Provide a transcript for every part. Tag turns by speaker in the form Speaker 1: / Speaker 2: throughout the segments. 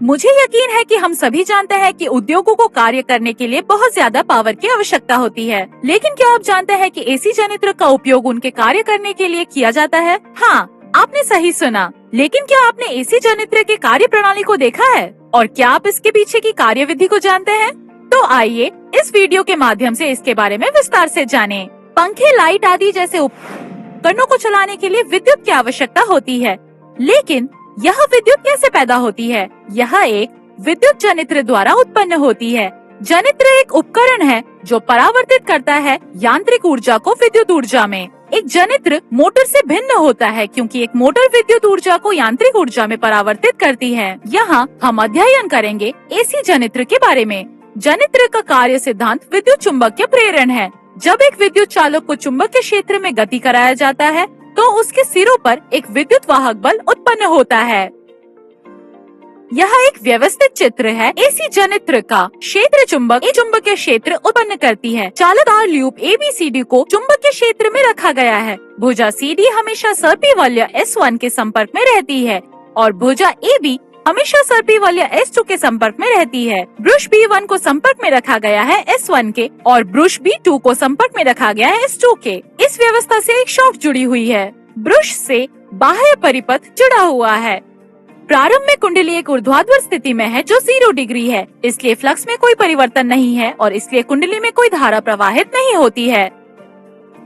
Speaker 1: मुझे यकीन है कि हम सभी जानते हैं कि उद्योगों को कार्य करने के लिए बहुत ज्यादा पावर की आवश्यकता होती है, लेकिन क्या आप जानते हैं कि एसी जनित्र का उपयोग उनके कार्य करने के लिए किया जाता है? हाँ, आपने सही सुना। लेकिन क्या आपने एसी जनित्र के कार्य प्रणाली को देखा है? और क्या आप इसके पीछे की कार्यविधि को जानते हैं? तो आइए इस वीडियो के माध्यम से इसके बारे में विस्तार से जानें। पंखे, लाइट आदि जैसे उपकरणों को चलाने के लिए विद्युत की आवश्यकता होती है, लेकिन यह विद्युत कैसे पैदा होती है? यह एक विद्युत जनित्र द्वारा उत्पन्न होती है। जनित्र एक उपकरण है जो परावर्तित करता है यांत्रिक ऊर्जा को विद्युत ऊर्जा में। एक जनित्र मोटर से भिन्न होता है क्योंकि एक मोटर विद्युत ऊर्जा को यांत्रिक ऊर्जा में परावर्तित करती है। यहाँ हम अध्ययन करेंगे एसी जनित्र के बारे में। जनित्र का कार्य सिद्धांत विद्युत चुंबकीय प्रेरण है। जब एक विद्युत चालक को चुंबकीय क्षेत्र में गति कराया जाता है तो उसके सिरों पर एक विद्युत वाहक बल उत्पन्न होता है। यह एक व्यवस्थित चित्र है। एसी जनित्र का क्षेत्र चुंबकीय क्षेत्र उत्पन्न करती है। चालकदार लूप ABCD को चुंबकीय क्षेत्र में रखा गया है। भुजा CD हमेशा सर्पी वलय S1 के संपर्क में रहती है और भुजा AB हमेशा सर्पी वलय S2 के संपर्क में रहती है। ब्रुश B1 को संपर्क में रखा गया है S1 के और ब्रुश B2 को संपर्क में रखा गया है S2 के। इस व्यवस्था से एक शॉफ्ट जुड़ी हुई है। ब्रुश से बाह्य परिपथ जुड़ा हुआ है। प्रारंभ में कुंडली एक ऊर्ध्वाधर स्थिति में है जो 0 डिग्री है, इसलिए फ्लक्स में कोई परिवर्तन नहीं है और इसलिए कुंडली में कोई धारा प्रवाहित नहीं होती है।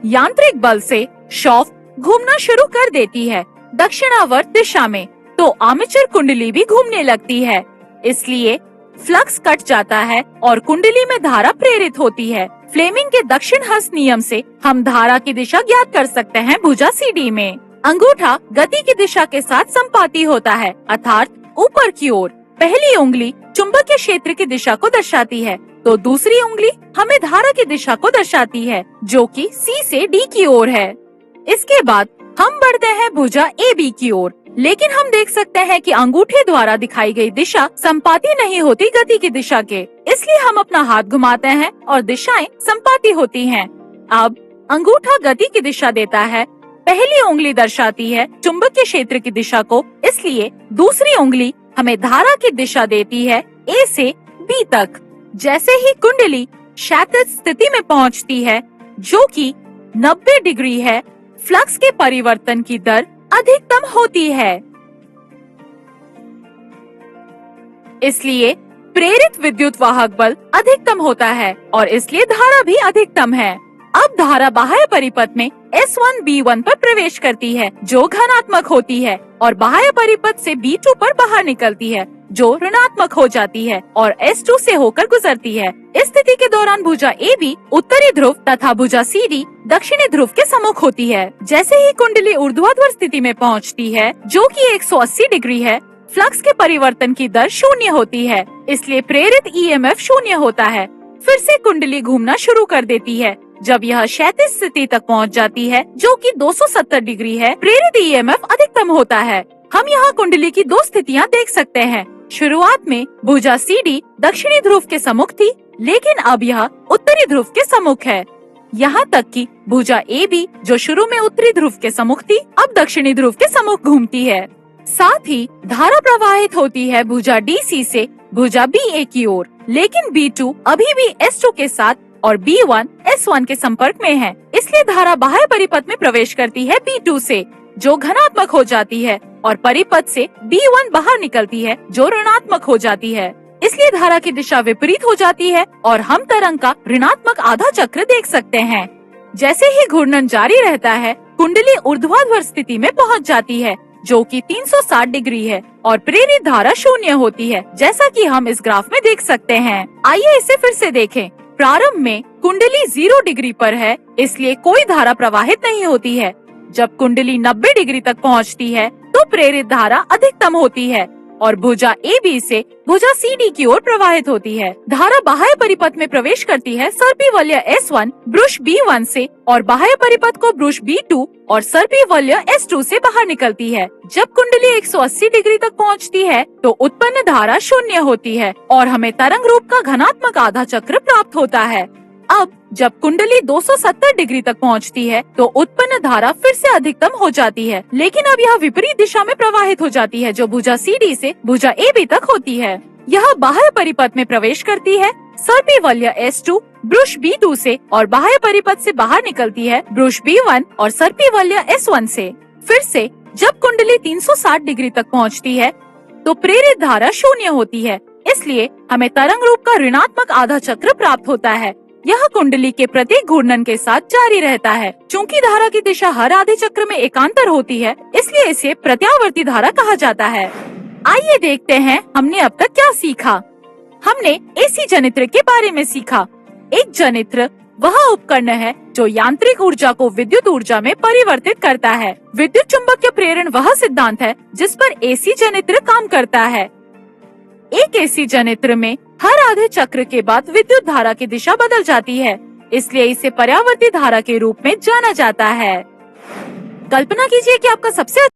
Speaker 1: यांत्रिक बल से शॉफ्ट घूमना शुरू कर देती है दक्षिणावर्त दिशा में, तो आर्मेचर कुंडली भी घूमने लगती है, इसलिए फ्लक्स कट जाता है और कुंडली में धारा प्रेरित होती है। फ्लेमिंग के दक्षिण हस्त नियम से हम धारा की दिशा ज्ञात कर सकते हैं। भुजा CD में अंगूठा गति की दिशा के साथ संपाती होता है, अर्थात ऊपर की ओर। पहली उंगली चुंबकीय क्षेत्र की दिशा को दर्शाती है, तो दूसरी उंगली हमें धारा की दिशा को दर्शाती है, जो कि C से D की ओर है। इसके बाद हम बढ़ते हैं भुजा AB की ओर, लेकिन हम देख सकते हैं कि अंगूठे द्वारा दिखाई गई दिशा संपाती नहीं होती गति की दिशा के, इसलिए हम अपना हाथ घुमाते हैं और दिशाएं संपाती होती हैं। अब अंगूठा गति की दिशा देता है, पहली उंगली दर्शाती है चुंबकीय क्षेत्र की दिशा को, इसलिए दूसरी उंगली हमें धारा की दिशा देती है A से B तक। जैसे ही कुंडली क्षैतिज स्थिति में पहुंचती है, जो कि 90 डिग्री है, फ्लक्स के परिवर्तन की दर अधिकतम होती है, इसलिए प्रेरित विद्युत वाहक बल अधिकतम होता है और इसलिए धारा भी अधिकतम है। अब धारा बाह्य परिपथ में S1 B1 पर प्रवेश करती है जो धनात्मक होती है और बाह्य परिपथ से B2 पर बाहर निकलती है जो ऋणात्मक हो जाती है और S2 से होकर गुजरती है। इस स्थिति के दौरान भुजा AB उत्तरी ध्रुव तथा भुजा CD दक्षिणी ध्रुव के सम्मुख होती है। जैसे ही कुंडली ऊर्ध्वाधर स्थिति में पहुंचती है, जो कि 180 डिग्री है, फ्लक्स के परिवर्तन की दर 0 होती है, इसलिए प्रेरित EMF 0 होता है। फिर से कुंडली घूमना शुरू कर देती है। जब यह क्षैतिज स्थिति तक पहुंच जाती है, जो कि 270 डिग्री है, प्रेरित EMF अधिकतम होता है। हम यहाँ कुंडली की 2 स्थितियाँ देख सकते हैं। शुरुआत में भुजा CD दक्षिणी ध्रुव के सम्मुख थी, लेकिन अब यह उत्तरी ध्रुव के सम्मुख है। यहाँ तक कि भुजा AB जो शुरू में उत्तरी ध्रुव के सम्मुख थी, अब दक्षिणी ध्रुव के सम्मुख घूमती है। साथ ही धारा प्रवाहित होती है भुजा DC से भुजा BA की ओर, लेकिन B2 अभी भी S2 के साथ और B1 S1 के संपर्क में है, इसलिए धारा बाह्य परिपथ में प्रवेश करती है B2 से, जो धनात्मक हो जाती है और परिपथ से B1 बाहर निकलती है जो ऋणात्मक हो जाती है, इसलिए धारा की दिशा विपरीत हो जाती है और हम तरंग का ऋणात्मक आधा चक्र देख सकते हैं। जैसे ही घूर्णन जारी रहता है, कुंडली ऊर्ध्वाधर स्थिति में पहुंच जाती है, जो कि 360 डिग्री है और प्रेरित धारा 0 होती है, जैसा कि हम इस ग्राफ में देख सकते हैं। आइए इसे फिर से देखें। प्रारंभ में कुंडली 0 डिग्री पर है, इसलिए कोई धारा प्रवाहित नहीं होती है। जब कुंडली 90 डिग्री तक पहुंचती है, तो प्रेरित धारा अधिकतम होती है और भुजा AB से भुजा CD की ओर प्रवाहित होती है। धारा बाह्य परिपथ में प्रवेश करती है सर्पी वलय S1 ब्रुश B1 से और बाह्य परिपथ को ब्रुश B2 और सर्पी वलय S2 से बाहर निकलती है। जब कुंडली 180 डिग्री तक पहुंचती है, तो उत्पन्न धारा 0 होती है और हमें तरंग रूप का धनात्मक आधा चक्र प्राप्त होता है। अब जब कुंडली 270 डिग्री तक पहुंचती है तो उत्पन्न धारा फिर से अधिकतम हो जाती है, लेकिन अब यह विपरीत दिशा में प्रवाहित हो जाती है, जो भुजा CD से भुजा AB तक होती है। यह बाह्य परिपथ में प्रवेश करती है सर्पी वलय S2 ब्रुश B2 से और बाह्य परिपथ से बाहर निकलती है ब्रुश B1 और सर्पी वलय S1 से। फिर से जब कुंडली 360 डिग्री तक पहुंचती है तो प्रेरित धारा शून्य होती है, इसलिए हमें तरंग रूप का ऋणात्मक आधा चक्र प्राप्त होता है। यह कुंडली के प्रत्येक घूर्णन के साथ जारी रहता है। चूंकि धारा की दिशा हर आधे चक्र में एकांतर होती है, इसलिए इसे प्रत्यावर्ती धारा कहा जाता है। आइए देखते हैं हमने अब तक क्या सीखा। हमने एसी जनित्र के बारे में सीखा। एक जनित्र वह उपकरण है जो यांत्रिक ऊर्जा को विद्युत ऊर्जा में परिवर्तित करता है। विद्युत चुंबकीय प्रेरण वह सिद्धांत है जिस पर एसी जनित्र काम करता है। एक एसी जनित्र में हर आधे चक्र के बाद विद्युत धारा की दिशा बदल जाती है, इसलिए इसे पर्यावर्ती धारा के रूप में जाना जाता है। कल्पना कीजिए कि आपका सबसे